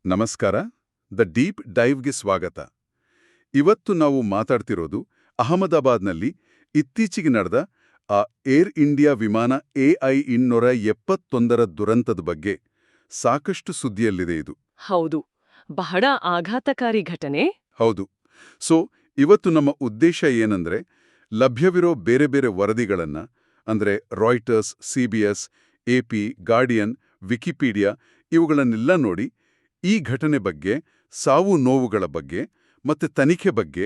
ನಮಸ್ಕಾರ. The deep ಡೈವ್ಗೆ ಸ್ವಾಗತ. ಇವತ್ತು ನಾವು ಮಾತಾಡ್ತಿರೋದು ಅಹಮದಾಬಾದ್ನಲ್ಲಿ ಇತ್ತೀಚೆಗೆ ನಡೆದ ಆ ಏರ್ ಇಂಡಿಯಾ ವಿಮಾನ AI-271 ದುರಂತದ ಬಗ್ಗೆ. ಸಾಕಷ್ಟು ಸುದ್ದಿಯಲ್ಲಿದೆ ಇದು. ಹೌದು, ಬಹಳ ಆಘಾತಕಾರಿ ಘಟನೆ. ಹೌದು. ಇವತ್ತು ನಮ್ಮ ಉದ್ದೇಶ ಏನಂದ್ರೆ, ಲಭ್ಯವಿರೋ ಬೇರೆ ಬೇರೆ ವರದಿಗಳನ್ನ, ಅಂದ್ರೆ Reuters, CBS, AP, guardian, Wikipedia ಇವುಗಳನ್ನೆಲ್ಲ ನೋಡಿ ಈ ಘಟನೆ ಬಗ್ಗೆ, ಸಾವು ನೋವುಗಳ ಬಗ್ಗೆ ಮತ್ತೆ ತನಿಖೆ ಬಗ್ಗೆ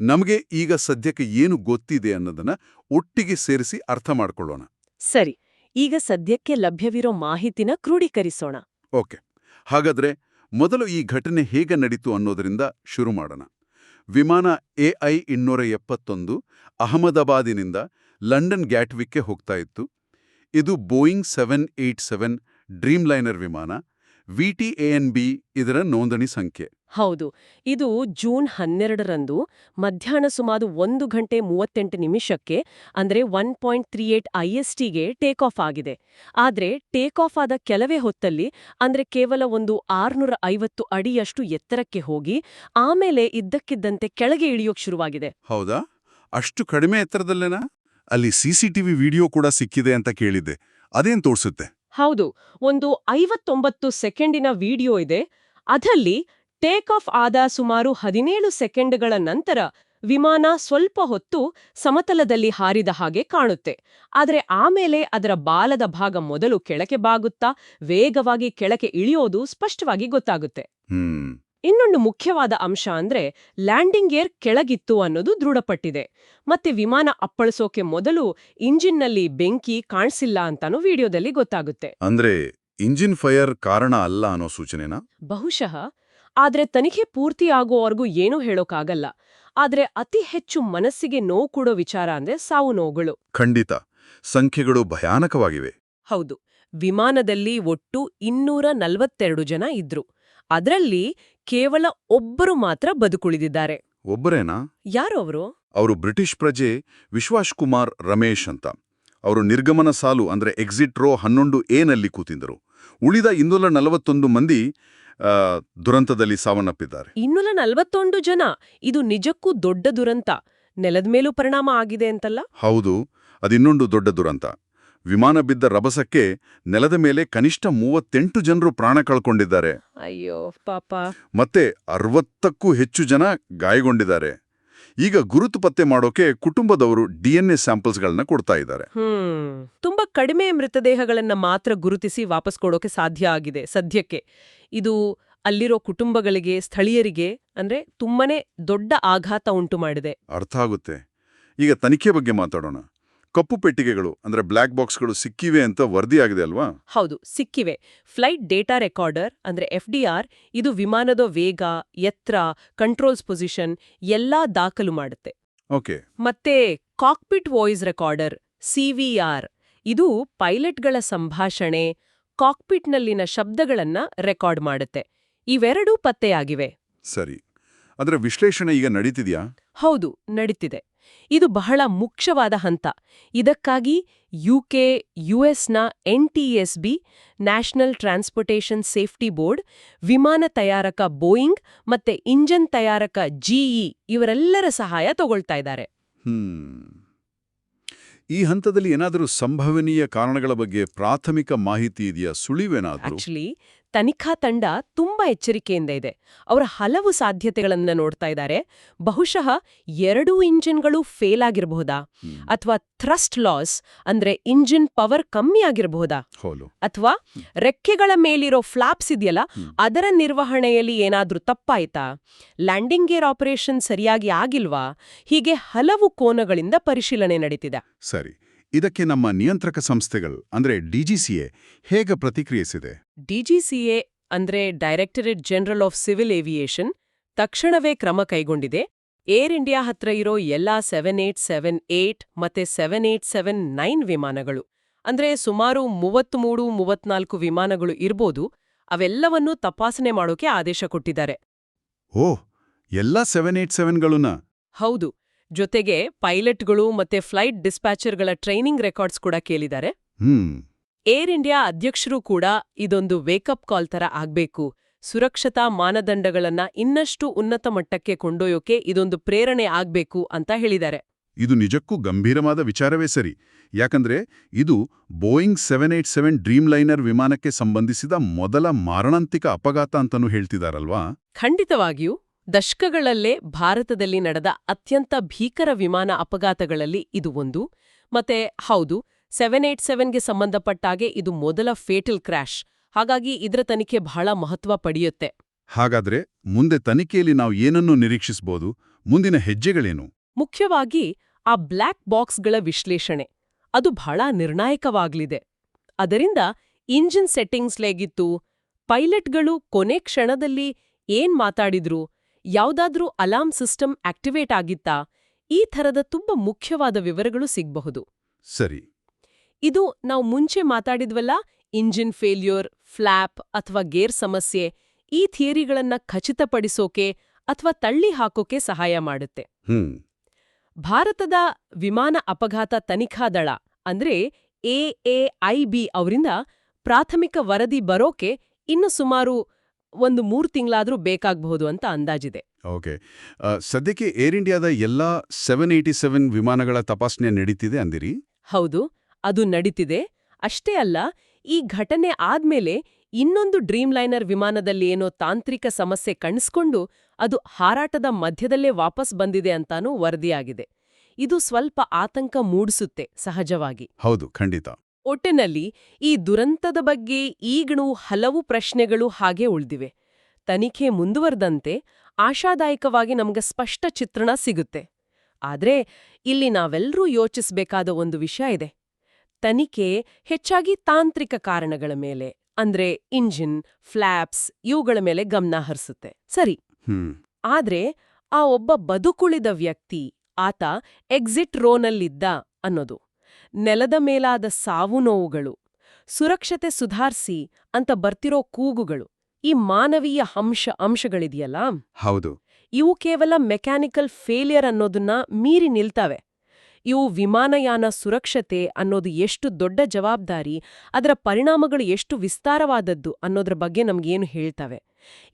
ನಮಗೆ ಈಗ ಸದ್ಯಕ್ಕೆ ಏನು ಗೊತ್ತಿದೆ ಅನ್ನೋದನ್ನ ಒಟ್ಟಿಗೆ ಸೇರಿಸಿ ಅರ್ಥ ಮಾಡ್ಕೊಳ್ಳೋಣ. ಸರಿ, ಈಗ ಸದ್ಯಕ್ಕೆ ಲಭ್ಯವಿರೋ ಮಾಹಿತಿನ ಕ್ರೋಢೀಕರಿಸೋಣ. ಓಕೆ, ಹಾಗಾದ್ರೆ ಮೊದಲು ಈ ಘಟನೆ ಹೇಗೆ ನಡೀತು ಅನ್ನೋದರಿಂದ ಶುರು ಮಾಡೋಣ. ವಿಮಾನ AI-271 ಅಹಮದಾಬಾದಿನಿಂದ ಲಂಡನ್ ಗ್ಯಾಟ್ವಿಕ್ಗೆ ಹೋಗ್ತಾ ಇತ್ತು. ಇದು ಬೋಯಿಂಗ್ 787 ಡ್ರೀಮ್ಲೈನರ್ ವಿಮಾನ. VTANB ಇದರ ನೋಂದಣಿ ಸಂಖ್ಯೆ. ಹೌದು, ಇದು ಜೂನ್ 12ರಂದು ಮಧ್ಯಾಹ್ನ ಸುಮಾರು 1:38 ಅಂದ್ರೆ 1.38 ISTಗೆ ಟೇಕ್ ಆಫ್ ಆಗಿದೆ. ಆದ್ರೆ ಟೇಕ್ ಆಫ್ ಆದ ಕೆಲವೇ ಹೊತ್ತಲ್ಲಿ, ಅಂದ್ರೆ ಕೇವಲ ಒಂದು 650 ಅಡಿಯಷ್ಟು ಎತ್ತರಕ್ಕೆ ಹೋಗಿ ಆಮೇಲೆ ಇದ್ದಕ್ಕಿದ್ದಂತೆ ಕೆಳಗೆ ಇಳಿಯೋಕ್ ಶುರುವಾಗಿದೆ. ಹೌದಾ? ಅಷ್ಟು ಕಡಿಮೆ ಎತ್ತರದಲ್ಲೇನಾ? ಅಲ್ಲಿ CCTV ವಿಡಿಯೋ ಕೂಡ ಸಿಕ್ಕಿದೆ ಅಂತ ಕೇಳಿದ್ದೆ. ಅದೇನ್ ತೋರಿಸುತ್ತೆ? ಹೌದು, ಒಂದು 59 ಸೆಕೆಂಡಿನ ವಿಡಿಯೋ ಇದೆ. ಅದರಲ್ಲಿ ಟೇಕ್ ಆಫ್ ಆದ ಸುಮಾರು 17 ಸೆಕೆಂಡ್ಗಳ ನಂತರ ವಿಮಾನ ಸ್ವಲ್ಪ ಹೊತ್ತು ಸಮತಲದಲ್ಲಿ ಹಾರಿದ ಹಾಗೆ ಕಾಣುತ್ತೆ. ಆದ್ರೆ ಆಮೇಲೆ ಅದರ ಬಾಲದ ಭಾಗ ಮೊದಲು ಕೆಳಕ್ಕೆ ಬಾಗುತ್ತಾ ವೇಗವಾಗಿ ಕೆಳಕ್ಕೆ ಇಳಿಯೋದು ಸ್ಪಷ್ಟವಾಗಿ ಗೊತ್ತಾಗುತ್ತೆ. ಇನ್ನೊಂದು ಮುಖ್ಯವಾದ ಅಂಶ ಅಂದ್ರೆ ಲ್ಯಾಂಡಿಂಗ್ ಗೇರ್ ಕೆಳಗಿತ್ತು ಅನ್ನೋದು ದೃಢಪಟ್ಟಿದೆ. ಮತ್ತೆ ವಿಮಾನ ಅಪ್ಪಳಿಸೋಕೆ ಮೊದಲು ಇಂಜಿನ್ನಲ್ಲಿ ಬೆಂಕಿ ಕಾಣಿಸಿಲ್ಲ ಅಂತಾನೂ ವಿಡಿಯೋದಲ್ಲಿ ಗೊತ್ತಾಗುತ್ತೆ. ಅಂದ್ರೆ ಇಂಜಿನ್ ಫೈರ್ ಕಾರಣ ಅಲ್ಲ ಅನ್ನೋ ಸೂಚನೆನಾ? ಬಹುಶಃ. ಆದ್ರೆ ತನಿಖೆ ಪೂರ್ತಿ ಆಗೋವರೆಗೂ ಏನೂ ಹೇಳೋಕ್ಕಾಗಲ್ಲ. ಆದ್ರೆ ಅತಿ ಹೆಚ್ಚು ಮನಸ್ಸಿಗೆ ನೋವು ಕೊಡೋ ವಿಚಾರ ಅಂದ್ರೆ ಸಾವು ನೋವುಗಳು. ಖಂಡಿತ, ಸಂಖ್ಯೆಗಳು ಭಯಾನಕವಾಗಿವೆ. ಹೌದು, ವಿಮಾನದಲ್ಲಿ ಒಟ್ಟು 242 ಜನ ಇದ್ರು. ಅದರಲ್ಲಿ ಕೇವಲ ಒಬ್ಬರು ಮಾತ್ರ ಬದುಕುಳಿದಿದ್ದಾರೆ. ಒಬ್ಬರೇನಾ? ಯಾರು ಅವರು? ಅವರು ಬ್ರಿಟಿಷ್ ಪ್ರಜೆ ವಿಶ್ವಾಸ್ ಕುಮಾರ್ ರಮೇಶ್ ಅಂತ. ಅವರು ನಿರ್ಗಮನ ಸಾಲು ಅಂದ್ರೆ ಎಕ್ಸಿಟ್ ರೋ 11A ನಲ್ಲಿ ಕೂತಿದ್ದರು. ಉಳಿದ 241 ಮಂದಿ ದುರಂತದಲ್ಲಿ ಸಾವನ್ನಪ್ಪಿದ್ದಾರೆ. 241 ಜನ? ಇದು ನಿಜಕ್ಕೂ ದೊಡ್ಡ ದುರಂತ. ನೆಲದ ಮೇಲೂ ಪರಿಣಾಮ ಆಗಿದೆ ಅಂತಲ್ಲ? ಹೌದು, ಅದಿನ್ನೊಂದು ದೊಡ್ಡ ದುರಂತ. ವಿಮಾನ ಬಿದ್ದ ರಭಸಕ್ಕೆ ನೆಲದ ಮೇಲೆ ಕನಿಷ್ಠ 38 ಜನರು ಪ್ರಾಣ ಕಳ್ಕೊಂಡಿದ್ದಾರೆ. ಅಯ್ಯೋ ಪಾಪ. ಮತ್ತೆ 60ಕ್ಕೂ ಹೆಚ್ಚು ಜನ ಗಾಯಗೊಂಡಿದ್ದಾರೆ. ಈಗ ಗುರುತು ಪತ್ತೆ ಮಾಡೋಕೆ ಕುಟುಂಬದವರು DNA ಸ್ಯಾಂಪಲ್ಸ್ಗಳನ್ನ ಕೊಡ್ತಾ ಇದ್ದಾರೆ. ತುಂಬಾ ಕಡಿಮೆ ಮೃತದೇಹಗಳನ್ನ ಮಾತ್ರ ಗುರುತಿಸಿ ವಾಪಸ್ ಕೊಡೋಕೆ ಸಾಧ್ಯ ಆಗಿದೆ ಸದ್ಯಕ್ಕೆ. ಇದು ಅಲ್ಲಿರೋ ಕುಟುಂಬಗಳಿಗೆ, ಸ್ಥಳೀಯರಿಗೆ ಅಂದ್ರೆ ತುಂಬಾನೇ ದೊಡ್ಡ ಆಘಾತ ಉಂಟು ಮಾಡಿದೆ. ಅರ್ಥ ಆಗುತ್ತೆ. ಈಗ ತನಿಖೆ ಬಗ್ಗೆ ಮಾತಾಡೋಣ. ಕಪ್ಪು ಪೆಟ್ಟಿಗೆಗಳು ಅಂದ್ರೆ ಬ್ಲ್ಯಾಕ್ ಬಾಕ್ಸ್ಗಳು ಸಿಕ್ಕಿವೆ ಅಂತ ವರದಿಯಾಗಿದೆ ಅಲ್ವಾ? ಹೌದು, ಸಿಕ್ಕಿವೆ. ಫ್ಲೈಟ್ ಡೇಟಾ ರೆಕಾರ್ಡರ್ ಅಂದ್ರೆ FDR ಇದು ವಿಮಾನದ ವೇಗ, ಎತ್ತರ, ಕಂಟ್ರೋಲ್ಸ್ ಪೊಸಿಷನ್ ಎಲ್ಲಾ ದಾಖಲು ಮಾಡುತ್ತೆ. ಓಕೆ. ಮತ್ತೆ ಕಾಕ್ಪಿಟ್ ವಾಯ್ಸ್ ರೆಕಾರ್ಡರ್ CVR ಇದು ಪೈಲಟ್ಗಳ ಸಂಭಾಷಣೆ, ಕಾಕ್ಪಿಟ್ನಲ್ಲಿನ ಶಬ್ದಗಳನ್ನ ರೆಕಾರ್ಡ್ ಮಾಡುತ್ತೆ. ಇವೆರಡೂ ಪತ್ತೆಯಾಗಿವೆ. ಸರಿ. ಅದರ ವಿಶ್ಲೇಷಣೆ ಈಗ ನಡೀತಿದ್ಯಾ? ಹೌದು, ನಡೀತಿದೆ. ಇದು ಬಹಳ ಮುಖ್ಯವಾದ ಹಂತ. ಇದಕ್ಕಾಗಿ UK, USನ NTSB national transportation safety board, ವಿಮಾನ ತಯಾರಕ ಬೋಯಿಂಗ್ ಮತ್ತೆ ಇಂಜಿನ್ ತಯಾರಕ GE ಇವರೆಲ್ಲರ ಸಹಾಯ ತಗೊಳ್ತಾ ಇದ್ದಾರೆ. ಈ ಹಂತದಲ್ಲಿ ಏನಾದರೂ ಸಂಭವನೀಯ ಕಾರಣಗಳ ಬಗ್ಗೆ ಪ್ರಾಥಮಿಕ ಮಾಹಿತಿ ಇದೆಯಾ? ಸುಳಿವೇನಾದರೂ? ಆಕ್ಚುಲಿ ತನಿಖಾ ತಂಡ ತುಂಬಾ ಎಚ್ಚರಿಕೆಯಿಂದ ಇದೆ. ಅವರ ಹಲವು ಸಾಧ್ಯತೆಗಳನ್ನ ನೋಡ್ತಾ ಇದ್ದಾರೆ. ಬಹುಶಃ 2 ಇಂಜಿನ್ಗಳು ಫೇಲ್ ಆಗಿರಬಹುದಾ, ಅಥವಾ ಥ್ರಸ್ಟ್ ಲಾಸ್ ಅಂದ್ರೆ ಇಂಜಿನ್ ಪವರ್ ಕಮ್ಮಿ ಆಗಿರಬಹುದಾ, ಅಥವಾ ರೆಕ್ಕೆಗಳ ಮೇಲಿರೋ ಫ್ಲಾಪ್ಸ್ ಇದೆಯಲ್ಲ ಅದರ ನಿರ್ವಹಣೆಯಲ್ಲಿ ಏನಾದ್ರೂ ತಪ್ಪಾಯ್ತಾ, ಲ್ಯಾಂಡಿಂಗ್ ಗೇರ್ ಆಪರೇಷನ್ ಸರಿಯಾಗಿ ಆಗಿಲ್ವಾ, ಹೀಗೆ ಹಲವು ಕೋನಗಳಿಂದ ಪರಿಶೀಲನೆ ನಡೀತಿದೆ. ಸರಿ. ಇದಕ್ಕೆ ನಮ್ಮ ನಿಯಂತ್ರಕ ಸಂಸ್ಥೆಗಳು ಅಂದ್ರೆ DGCA ಹೇಗೆ ಪ್ರತಿಕ್ರಿಯಿಸಿದೆ? DGCA ಅಂದ್ರೆ directorate general of civil aviation ತಕ್ಷಣವೇ ಕ್ರಮ ಕೈಗೊಂಡಿದೆ. ಏರ್ ಇಂಡಿಯಾ ಹತ್ರ ಇರೋ ಎಲ್ಲಾ 7878 ಮತ್ತೆ 7879 ವಿಮಾನಗಳು ಅಂದ್ರೆ ಸುಮಾರು 33-34 ವಿಮಾನಗಳು ಇರ್ಬೋದು, ಅವೆಲ್ಲವನ್ನೂ ತಪಾಸಣೆ ಮಾಡೋಕೆ ಆದೇಶ ಕೊಟ್ಟಿದ್ದಾರೆ. ಓಹ್, ಎಲ್ಲ 787ಗಳನ್ನ? ಹೌದು. ಜೊತೆಗೆ ಪೈಲಟ್ಗಳು ಮತ್ತೆ ಫ್ಲೈಟ್ ಡಿಸ್ಪ್ಯಾಚರ್ಗಳ ಟ್ರೈನಿಂಗ್ ರೆಕಾರ್ಡ್ಸ್ ಕೂಡ ಕೇಳಿದ್ದಾರೆ. ಏರ್ ಇಂಡಿಯಾ ಅಧ್ಯಕ್ಷರು ಕೂಡ ಇದೊಂದು ವೇಕಪ್ ಕಾಲ್ ತರ ಆಗ್ಬೇಕು, ಸುರಕ್ಷತಾ ಮಾನದಂಡಗಳನ್ನ ಇನ್ನಷ್ಟು ಉನ್ನತ ಮಟ್ಟಕ್ಕೆ ಕೊಂಡೊಯ್ಯೋಕೆ ಇದೊಂದು ಪ್ರೇರಣೆ ಆಗ್ಬೇಕು ಅಂತ ಹೇಳಿದ್ದಾರೆ. ಇದು ನಿಜಕ್ಕೂ ಗಂಭೀರವಾದ ವಿಚಾರವೇ ಸರಿ. ಯಾಕಂದ್ರೆ ಇದು ಬೋಯಿಂಗ್ 787 ಡ್ರೀಮ್ ಲೈನರ್ ವಿಮಾನಕ್ಕೆ ಸಂಬಂಧಿಸಿದ ಮೊದಲ ಮಾರಣಾಂತಿಕ ಅಪಘಾತ ಅಂತನೂ ಹೇಳ್ತಿದಾರಲ್ವಾ? ಖಂಡಿತವಾಗಿಯೂ ದಶಕಗಳಲ್ಲೇ ಭಾರತದಲ್ಲಿ ನಡೆದ ಅತ್ಯಂತ ಭೀಕರ ವಿಮಾನ ಅಪಘಾತಗಳಲ್ಲಿ ಇದು ಒಂದು. ಮತ್ತೆ ಹೌದು, 787ಗೆ ಸಂಬಂಧಪಟ್ಟಾಗೆ ಇದು ಮೊದಲ ಫೇಟಲ್ ಕ್ರ್ಯಾಶ್. ಹಾಗಾಗಿ ಇದರ ತನಿಖೆ ಬಹಳ ಮಹತ್ವ ಪಡೆಯುತ್ತೆ. ಹಾಗಾದ್ರೆ ಮುಂದೆ ತನಿಖೆಯಲ್ಲಿ ನಾವು ಏನನ್ನು ನಿರೀಕ್ಷಿಸಬಹುದು? ಮುಂದಿನ ಹೆಜ್ಜೆಗಳೇನು? ಮುಖ್ಯವಾಗಿ ಆ ಬ್ಲ್ಯಾಕ್ ಬಾಕ್ಸ್ಗಳ ವಿಶ್ಲೇಷಣೆ ಅದು ಬಹಳ ನಿರ್ಣಾಯಕವಾಗ್ಲಿದೆ. ಅದರಿಂದ ಇಂಜಿನ್ ಸೆಟ್ಟಿಂಗ್ಸ್ ಹೇಗಿತ್ತು, ಪೈಲಟ್ಗಳು ಕೊನೆ ಕ್ಷಣದಲ್ಲಿ ಏನ್ ಮಾತಾಡಿದ್ರು, ಯಾವ್ದಾದ್ರೂ ಅಲಾರ್ಮ್ ಸಿಸ್ಟಮ್ ಆಕ್ಟಿವೇಟ್ ಆಗಿತ್ತಾ, ಈ ಥರದ ತುಂಬಾ ಮುಖ್ಯವಾದ ವಿವರಗಳು ಸಿಗ್ಬಹುದು. ಸರಿ. ಇದು ನಾವು ಮುಂಚೆ ಮಾತಾಡಿದ್ವಲ್ಲ, ಇಂಜಿನ್ ಫೇಲ್ಯೂರ್, ಫ್ಲಾಪ್ ಅಥವಾ ಗೇರ್ ಸಮಸ್ಯೆ, ಈ ಥಿಯರಿಗಳನ್ನ ಖಚಿತಪಡಿಸೋಕೆ ಅಥವಾ ತಳ್ಳಿ ಹಾಕೋಕೆ ಸಹಾಯ ಮಾಡುತ್ತೆ. ಭಾರತದ ವಿಮಾನ ಅಪಘಾತ ತನಿಖಾ ದಳ ಅಂದ್ರೆ AAIB ಅವರಿಂದ ಪ್ರಾಥಮಿಕ ವರದಿ ಬರೋಕೆ ಇನ್ನು ಸುಮಾರು 3 ತಿಂಗಳಾದ್ರೂ ಬೇಕಾಗಬಹುದು ಅಂತ ಅಂದಾಜಿದೆ. ಓಕೆ. ಸದ್ಯಕ್ಕೆ ಏರ್ ಇಂಡಿಯಾದ ಎಲ್ಲಾ 787 ವಿಮಾನಗಳ ತಪಾಸಣೆ ನಡೀತಿದೆ ಅಂದಿರಿ? ಹೌದು, ಅದು ನಡೀತಿದೆ. ಅಷ್ಟೇ ಅಲ್ಲ, ಈ ಘಟನೆ ಆದ್ಮೇಲೆ ಇನ್ನೊಂದು ಡ್ರೀಮ್ ಲೈನರ್ ವಿಮಾನದಲ್ಲಿ ಏನೋ ತಾಂತ್ರಿಕ ಸಮಸ್ಯೆ ಕಾಣಿಸ್ಕೊಂಡು ಅದು ಹಾರಾಟದ ಮಧ್ಯದಲ್ಲೇ ವಾಪಸ್ ಬಂದಿದೆ ಅಂತಾನೂ ವರದಿಯಾಗಿದೆ. ಇದು ಸ್ವಲ್ಪ ಆತಂಕ ಮೂಡಿಸುತ್ತೆ ಸಹಜವಾಗಿ. ಹೌದು, ಖಂಡಿತ. ಒಟ್ಟಿನಲ್ಲಿ ಈ ದುರಂತದ ಬಗ್ಗೆ ಈಗಲೂ ಹಲವು ಪ್ರಶ್ನೆಗಳು ಹಾಗೆ ಉಳಿದಿವೆ. ತನಿಖೆ ಮುಂದುವರೆದಂತೆ ಆಶಾದಾಯಕವಾಗಿ ನಮಗೆ ಸ್ಪಷ್ಟ ಚಿತ್ರಣ ಸಿಗುತ್ತೆ. ಆದ್ರೆ ಇಲ್ಲಿ ನಾವೆಲ್ಲರೂ ಯೋಚಿಸಬೇಕಾದ ಒಂದು ವಿಷಯ ಇದೆ. ತನಿಖೆ ಹೆಚ್ಚಾಗಿ ತಾಂತ್ರಿಕ ಕಾರಣಗಳ ಮೇಲೆ, ಅಂದ್ರೆ ಇಂಜಿನ್, ಫ್ಲಾಪ್ಸ್ ಇವುಗಳ ಮೇಲೆ ಗಮನ ಹರಿಸುತ್ತೆ. ಸರಿ. ಆದ್ರೆ ಆ ಒಬ್ಬ ಬದುಕುಳಿದ ವ್ಯಕ್ತಿ, ಆತ ಎಕ್ಸಿಟ್ ರೋನಲ್ಲಿದ್ದ ಅನ್ನೋದು, ನೆಲದ ಮೇಲಾದ ಸಾವು ನೋವುಗಳು, ಸುರಕ್ಷತೆ ಸುಧಾರಿಸಿ ಅಂತ ಬರ್ತಿರೋ ಕೂಗುಗಳು, ಈ ಮಾನವೀಯ ಅಂಶಗಳಿದೆಯಲ್ಲ, ಹೌದು, ಇವು ಕೇವಲ ಮೆಕ್ಯಾನಿಕಲ್ ಫೇಲಿಯರ್ ಅನ್ನೋದನ್ನ ಮೀರಿ ನಿಲ್ತವೆ. ಇವು ವಿಮಾನಯಾನ ಸುರಕ್ಷತೆ ಅನ್ನೋದು ಎಷ್ಟು ದೊಡ್ಡ ಜವಾಬ್ದಾರಿ, ಅದರ ಪರಿಣಾಮಗಳು ಎಷ್ಟು ವಿಸ್ತಾರವಾದದ್ದು ಅನ್ನೋದ್ರ ಬಗ್ಗೆ ನಮ್ಗೇನು ಹೇಳ್ತವೆ.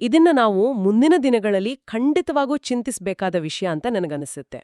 ಇದನ್ನ ನಾವು ಮುಂದಿನ ದಿನಗಳಲ್ಲಿ ಖಂಡಿತವಾಗೂ ಚಿಂತಿಸಬೇಕಾದ ವಿಷಯ ಅಂತ ನನಗನ್ನಿಸುತ್ತೆ.